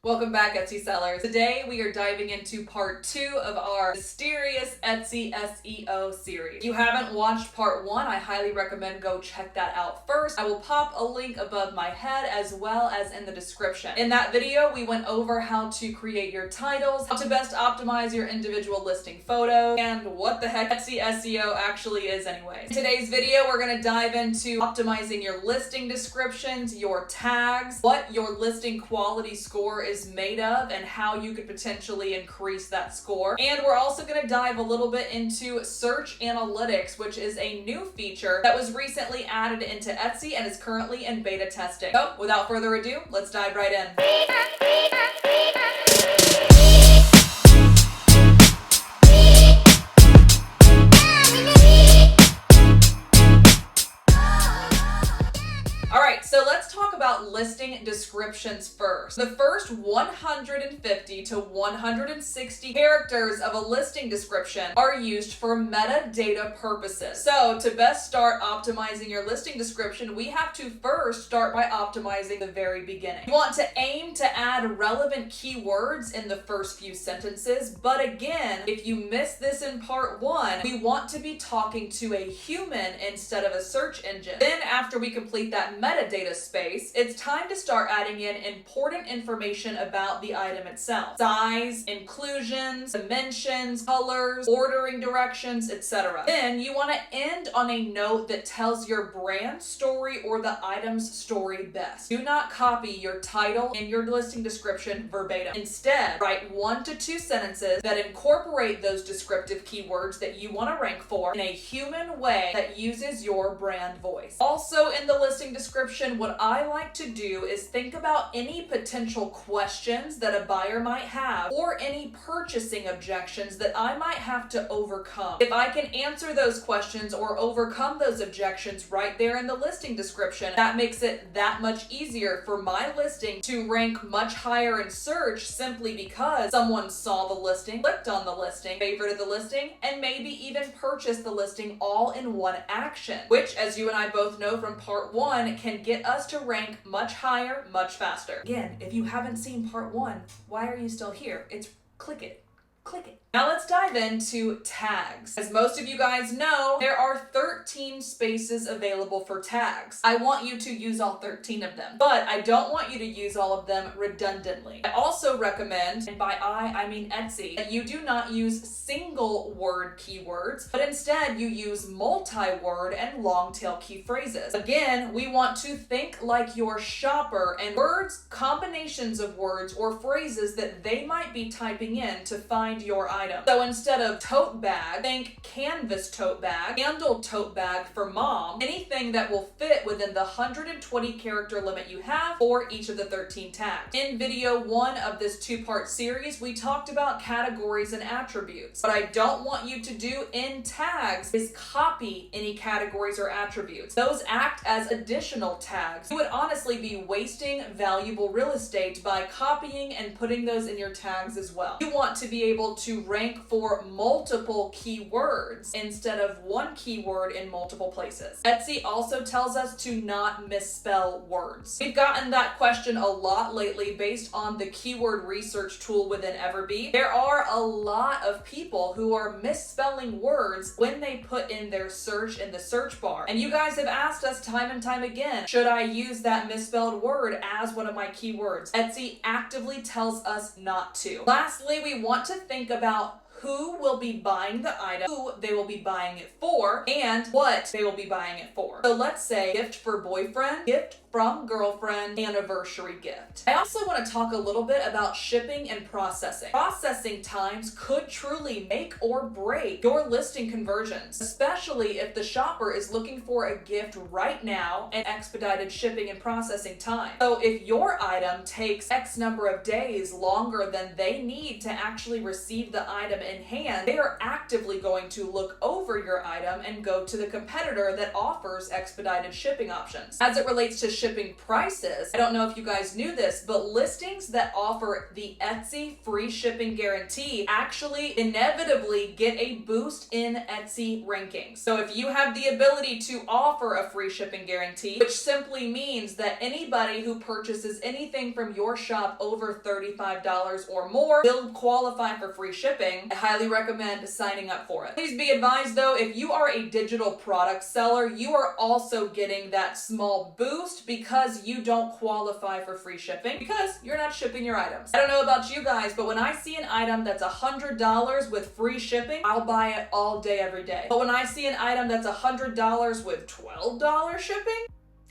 Welcome back, Etsy sellers. Today we are diving into part 2 of our mysterious Etsy SEO series. If you haven't watched part 1, I highly recommend go check that out first. I will pop a link above my head as well as in the description. In that video, we went over how to create your titles, how to best optimize your individual listing photos, and what the heck Etsy SEO actually is anyway. In today's video, we're going to dive into optimizing your listing descriptions, your tags, what your listing quality score is made of, and how you could potentially increase that score. And we're also going to dive a little bit into search analytics, which is a new feature that was recently added into Etsy and is currently in beta testing. So without further ado, let's dive right in. So let's talk about listing descriptions first. The first 150 to 160 characters of a listing description are used for metadata purposes. So to best start optimizing your listing description, we have to first start by optimizing the very beginning. You want to aim to add relevant keywords in the first few sentences, but again, if you missed this in part 1, we want to be talking to a human instead of a search engine. Then after we complete that metadata space, it's time to start adding in important information about the item itself. Size, inclusions, dimensions, colors, ordering directions, etc. Then you want to end on a note that tells your brand story or the item's story best. Do not copy your title and your listing description verbatim. Instead, write 1 to 2 sentences that incorporate those descriptive keywords that you want to rank for in a human way that uses your brand voice. Also in the listing description, what I like to do is think about any potential questions that a buyer might have or any purchasing objections that I might have to overcome. If I can answer those questions or overcome those objections right there in the listing description, that makes it that much easier for my listing to rank much higher in search simply because someone saw the listing, clicked on the listing, favorited the listing, and maybe even purchased the listing all in one action, which, as you and I both know from part 1, can get us to rank much higher, much faster. Again, if you haven't seen part 1, why are you still here? Click it. Now let's dive into tags. As most of you guys know, there are 13 spaces available for tags. I want you to use all 13 of them, but I don't want you to use all of them redundantly. I also recommend, and by I mean Etsy, that you do not use single word keywords, but instead you use multi-word and long tail key phrases. Again, we want to think like your shopper and words, combinations of words or phrases that they might be typing in to find your item. So instead of tote bag, think canvas tote bag, handle tote bag for mom, anything that will fit within the 120 character limit you have for each of the 13 tags. In video 1 of this 2-part series, we talked about categories and attributes. What I don't want you to do in tags is copy any categories or attributes. Those act as additional tags. You would honestly be wasting valuable real estate by copying and putting those in your tags as well. You want to be able to rank for multiple keywords instead of one keyword in multiple places. Etsy also tells us to not misspell words. We've gotten that question a lot lately based on the keyword research tool within EverBee. There are a lot of people who are misspelling words when they put in their search in the search bar. And you guys have asked us time and time again, should I use that misspelled word as one of my keywords? Etsy actively tells us not to. Lastly, we want to think about who will be buying the item, who they will be buying it for, and what they will be buying it for. So let's say gift for boyfriend, gift from girlfriend, anniversary gift. I also want to talk a little bit about shipping and processing. Processing times could truly make or break your listing conversions, especially if the shopper is looking for a gift right now and expedited shipping and processing time. So if your item takes X number of days longer than they need to actually receive the item in hand, they are actively going to look over your item and go to the competitor that offers expedited shipping options. As it relates to shipping prices, I don't know if you guys knew this, but listings that offer the Etsy free shipping guarantee actually inevitably get a boost in Etsy rankings. So if you have the ability to offer a free shipping guarantee, which simply means that anybody who purchases anything from your shop over $35 or more will qualify for free shipping, I highly recommend signing up for it. Please be advised though, if you are a digital product seller, you are also getting that small boost because you don't qualify for free shipping because you're not shipping your items. I don't know about you guys, but when I see an item that's $100 with free shipping, I'll buy it all day, every day. But when I see an item that's $100 with $12 shipping,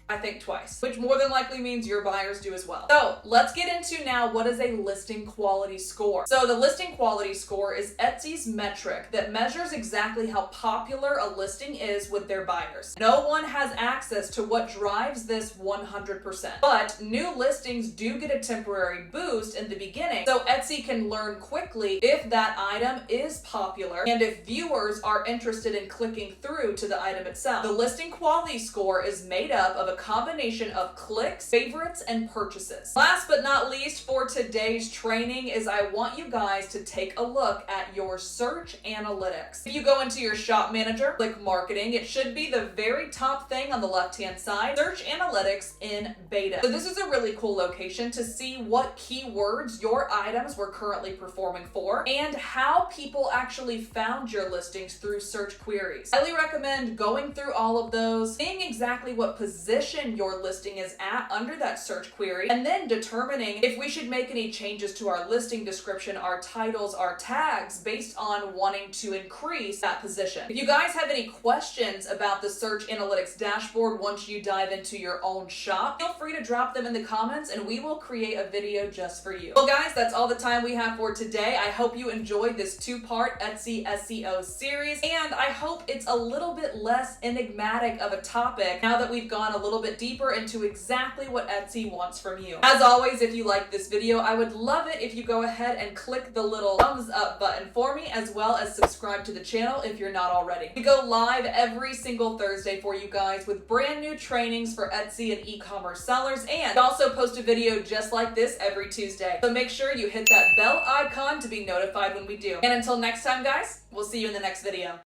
I think twice, which more than likely means your buyers do as well. So let's get into now what is a listing quality score. So the listing quality score is Etsy's metric that measures exactly how popular a listing is with their buyers. No one has access to what drives this 100%, but new listings do get a temporary boost in the beginning, so Etsy can learn quickly if that item is popular and if viewers are interested in clicking through to the item itself. The listing quality score is made up of a combination of clicks, favorites, and purchases. Last but not least for today's training is I want you guys to take a look at your search analytics. If you go into your shop manager, click marketing, it should be the very top thing on the left-hand side, search analytics in beta. So this is a really cool location to see what keywords your items were currently performing for and how people actually found your listings through search queries. I highly recommend going through all of those, seeing exactly what position your listing is at under that search query, and then determining if we should make any changes to our listing description, our titles, our tags based on wanting to increase that position. If you guys have any questions about the search analytics dashboard once you dive into your own shop, feel free to drop them in the comments and we will create a video just for you. Well guys, that's all the time we have for today. I hope you enjoyed this two-part Etsy SEO series, and I hope it's a little bit less enigmatic of a topic now that we've gone a little bit deeper into exactly what Etsy wants from you. As always, if you like this video, I would love it if you go ahead and click the little thumbs up button for me, as well as subscribe to the channel if you're not already. We go live every single Thursday for you guys with brand new trainings for Etsy and e-commerce sellers, and we also post a video just like this every Tuesday. So make sure you hit that bell icon to be notified when we do. And until next time guys, we'll see you in the next video.